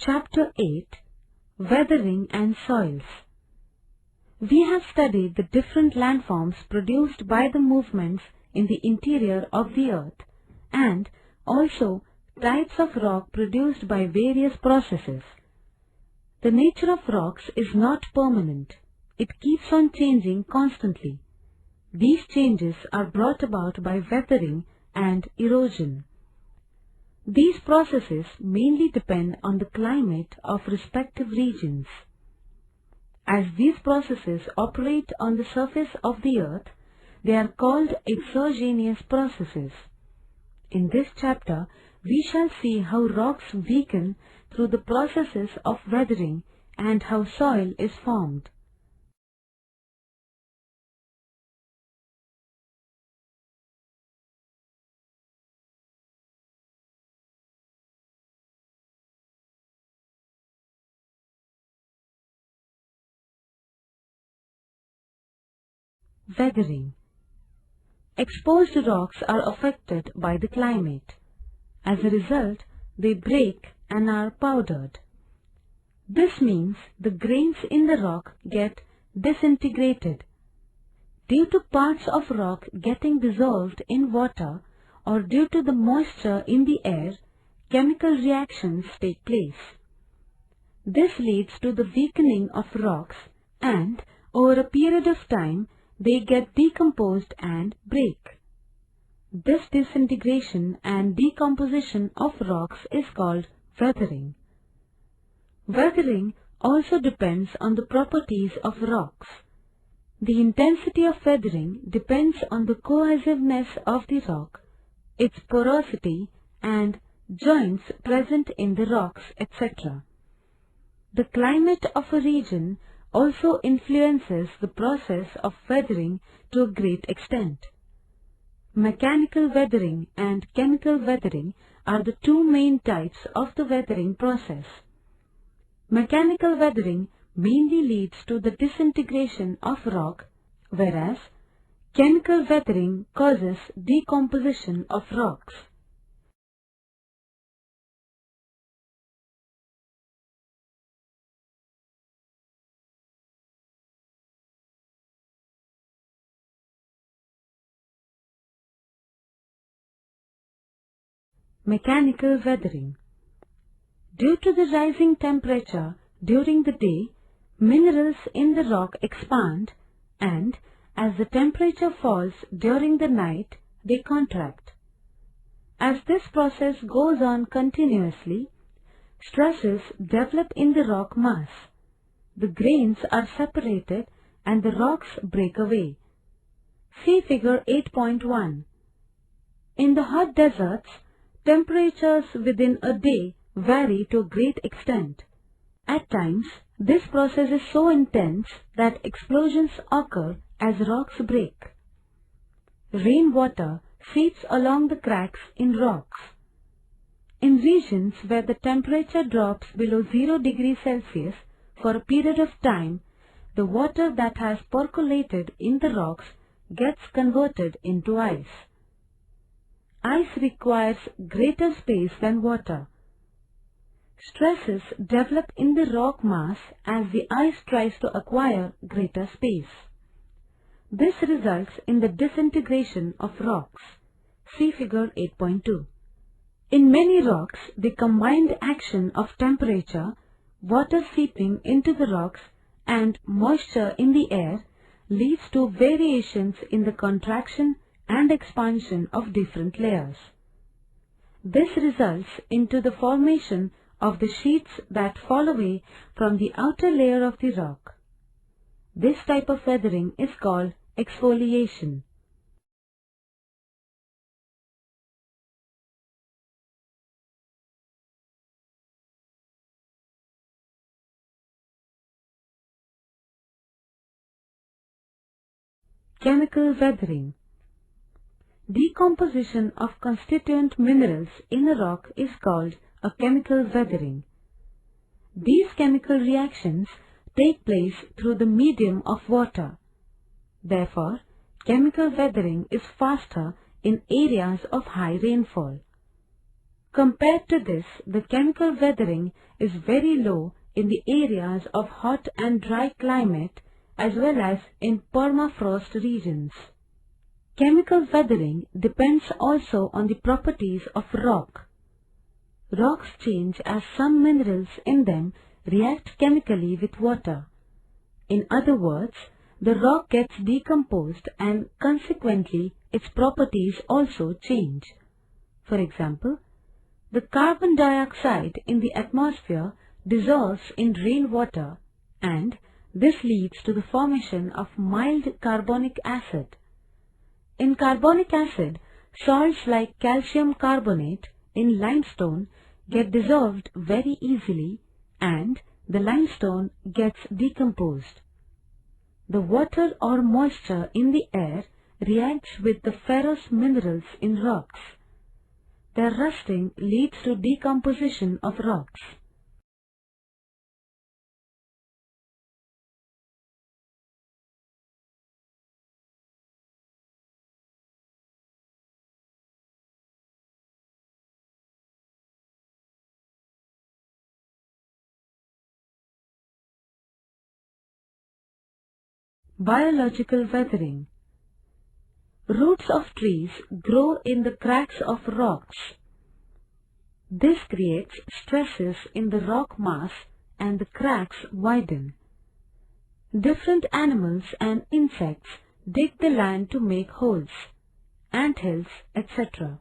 Chapter 8 Weathering and Soils. We have studied the different landforms produced by the movements in the interior of the earth and also types of rock produced by various processes. The nature of rocks is not permanent. It keeps on changing constantly. These changes are brought about by weathering and erosion. These processes mainly depend on the climate of respective regions. As these processes operate on the surface of the earth, they are called exogenous processes. In this chapter, we shall see how rocks weaken through the processes of weathering and how soil is formed. Weathering. Exposed rocks are affected by the climate. As a result, they break and are powdered. This means the grains in the rock get disintegrated. Due to parts of rock getting dissolved in water or due to the moisture in the air, chemical reactions take place. This leads to the weakening of rocks and, over a period of time, they get decomposed and break. This disintegration and decomposition of rocks is called weathering. Weathering also depends on the properties of rocks. The intensity of weathering depends on the cohesiveness of the rock, its porosity and joints present in the rocks, etc. The climate of a region also influences the process of weathering to a great extent. Mechanical weathering and chemical weathering are the two main types of the weathering process. Mechanical weathering mainly leads to the disintegration of rock, whereas chemical weathering causes decomposition of rocks. Mechanical weathering. Due to the rising temperature during the day, minerals in the rock expand and, as the temperature falls during the night, they contract. As this process goes on continuously, stresses develop in the rock mass. The grains are separated and the rocks break away. See figure 8.1. In the hot deserts, temperatures within a day vary to a great extent. At times, this process is so intense that explosions occur as rocks break. Rainwater seeps along the cracks in rocks. In regions where the temperature drops below 0 degrees Celsius for a period of time, the water that has percolated in the rocks gets converted into ice. Ice requires greater space than water. Stresses develop in the rock mass as the ice tries to acquire greater space. This results in the disintegration of rocks. See figure 8.2. In many rocks, the combined action of temperature, water seeping into the rocks, and moisture in the air leads to variations in the contraction and expansion of different layers. This results into the formation of the sheets that fall away from the outer layer of the rock. This type of weathering is called exfoliation. Chemical weathering. Decomposition of constituent minerals in a rock is called a chemical weathering. These chemical reactions take place through the medium of water. Therefore, chemical weathering is faster in areas of high rainfall. Compared to this, the chemical weathering is very low in the areas of hot and dry climate as well as in permafrost regions. Chemical weathering depends also on the properties of rock. Rocks change as some minerals in them react chemically with water. In other words, the rock gets decomposed and consequently its properties also change. For example, the carbon dioxide in the atmosphere dissolves in rainwater and this leads to the formation of mild carbonic acid. In carbonic acid, salts like calcium carbonate in limestone get dissolved very easily and the limestone gets decomposed. The water or moisture in the air reacts with the ferrous minerals in rocks. Their rusting leads to decomposition of rocks. Biological weathering. Roots of trees grow in the cracks of rocks. This creates stresses in the rock mass and the cracks widen. Different animals and insects dig the land to make holes, anthills, etc.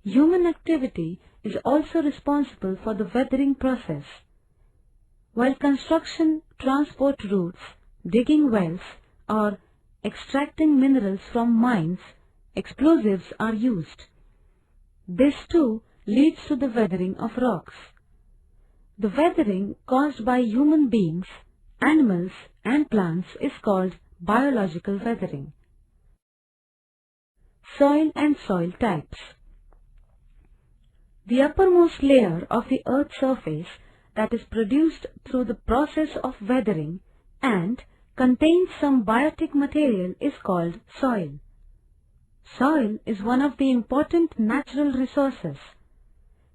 Human activity is also responsible for the weathering process. While construction, transport routes, digging wells, or extracting minerals from mines, explosives are used. This too leads to the weathering of rocks. The weathering caused by human beings, animals, and plants is called biological weathering. Soil and soil types. The uppermost layer of the Earth's surface that is produced through the process of weathering and contains some biotic material is called soil. Soil is one of the important natural resources.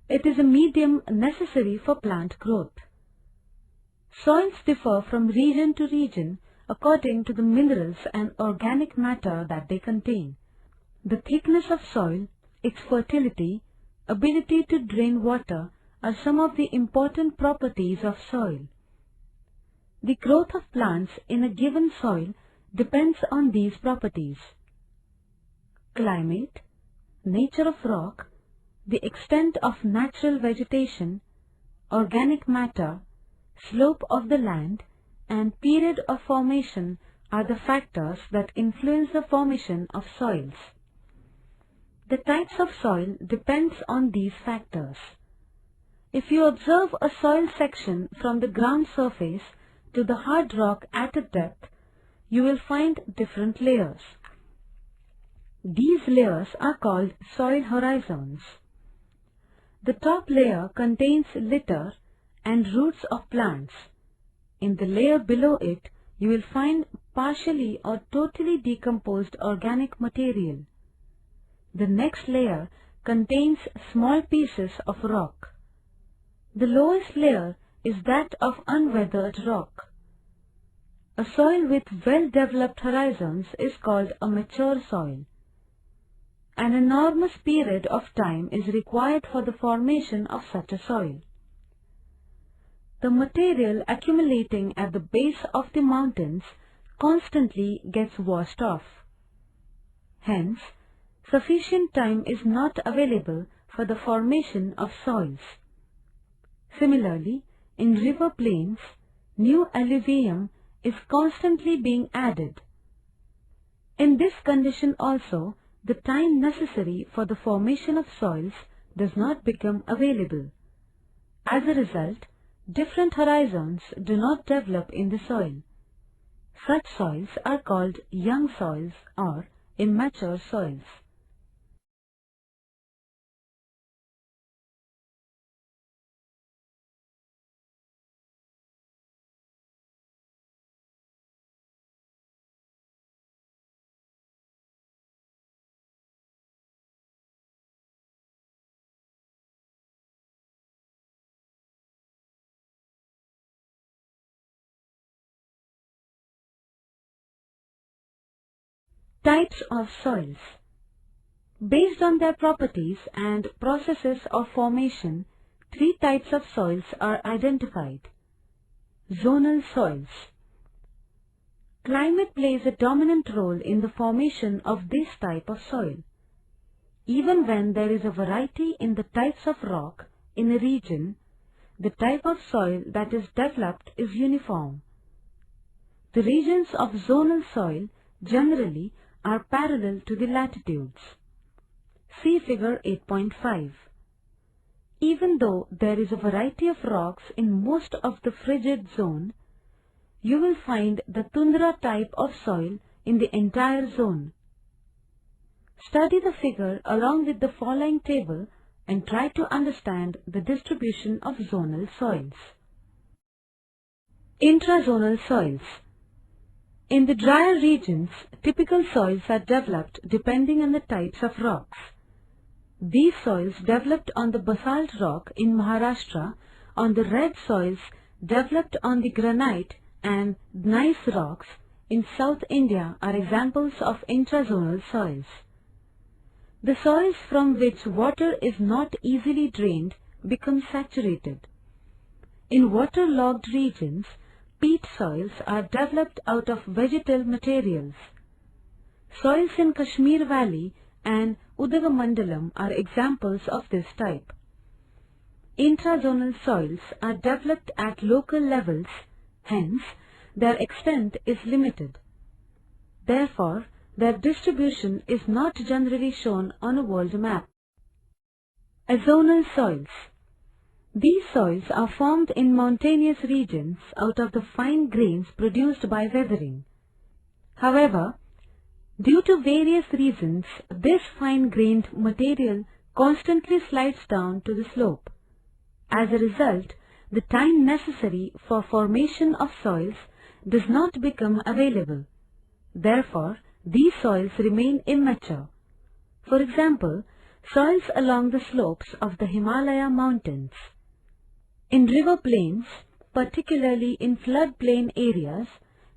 It is a medium necessary for plant growth. Soils differ from region to region according to the minerals and organic matter that they contain. The thickness of soil, its fertility, ability to drain water are some of the important properties of soil. The growth of plants in a given soil depends on these properties. Climate, nature of rock, the extent of natural vegetation, organic matter, slope of the land, and period of formation are the factors that influence the formation of soils. The types of soil depends on these factors. If you observe a soil section from the ground surface to the hard rock at a depth, you will find different layers. These layers are called soil horizons. The top layer contains litter and roots of plants. In the layer below it, you will find partially or totally decomposed organic material. The next layer contains small pieces of rock. The lowest layer is that of unweathered rock. A soil with well-developed horizons is called a mature soil. An enormous period of time is required for the formation of such a soil. The material accumulating at the base of the mountains constantly gets washed off. Hence, sufficient time is not available for the formation of soils. Similarly, in river plains, new alluvium is constantly being added. In this condition also, the time necessary for the formation of soils does not become available. As a result, different horizons do not develop in the soil. Such soils are called young soils or immature soils. Types of soils. Based on their properties and processes of formation, three types of soils are identified. Zonal soils. Climate plays a dominant role in the formation of this type of soil. Even when there is a variety in the types of rock in a region, the type of soil that is developed is uniform. The regions of zonal soil generally are parallel to the latitudes. See figure 8.5. Even though there is a variety of rocks in most of the frigid zone, you will find the tundra type of soil in the entire zone. Study the figure along with the following table and try to understand the distribution of zonal soils. Intrazonal soils. In the drier regions, typical soils are developed depending on the types of rocks. These soils developed on the basalt rock in Maharashtra, on the red soils developed on the granite and gneiss rocks in South India are examples of intrazonal soils. The soils from which water is not easily drained become saturated. In waterlogged regions, peat soils are developed out of vegetal materials. Soils in Kashmir Valley and Udagamandalam are examples of this type. Intrazonal soils are developed at local levels, hence their extent is limited. Therefore, their distribution is not generally shown on a world map. Azonal soils. These soils are formed in mountainous regions out of the fine grains produced by weathering. However, due to various reasons, this fine-grained material constantly slides down to the slope. As a result, the time necessary for formation of soils does not become available. Therefore, these soils remain immature. For example, soils along the slopes of the Himalaya mountains. In river plains, particularly in floodplain areas,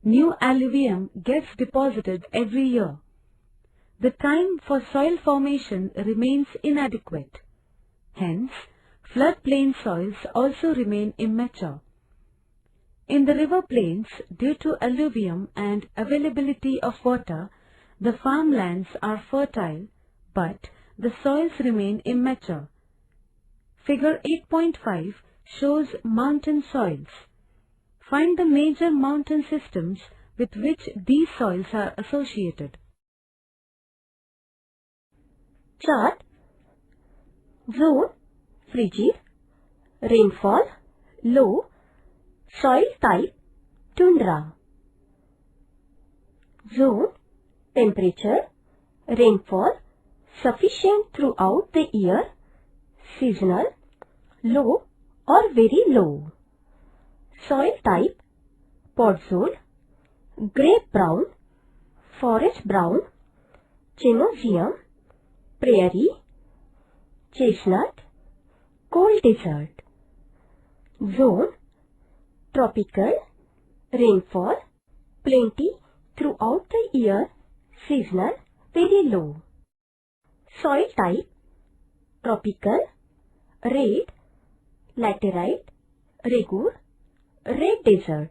new alluvium gets deposited every year. The time for soil formation remains inadequate. Hence, floodplain soils also remain immature. In the river plains, due to alluvium and availability of water, the farmlands are fertile, but the soils immature. immature. Figure 8.5 shows mountain soils. Find the major mountain systems with which these soils are associated. Chart. Zone, frigid. Rainfall, low. Soil type, tundra. Zone, temperature, rainfall, sufficient throughout the year, seasonal, low or very low. Soil type, podzol, grey-brown, forest-brown, Chenosium, prairie, chestnut, cold desert. Zone, tropical, rainfall, plenty throughout the year, seasonal, very low. Soil type, tropical, red, laterite, regur, red desert.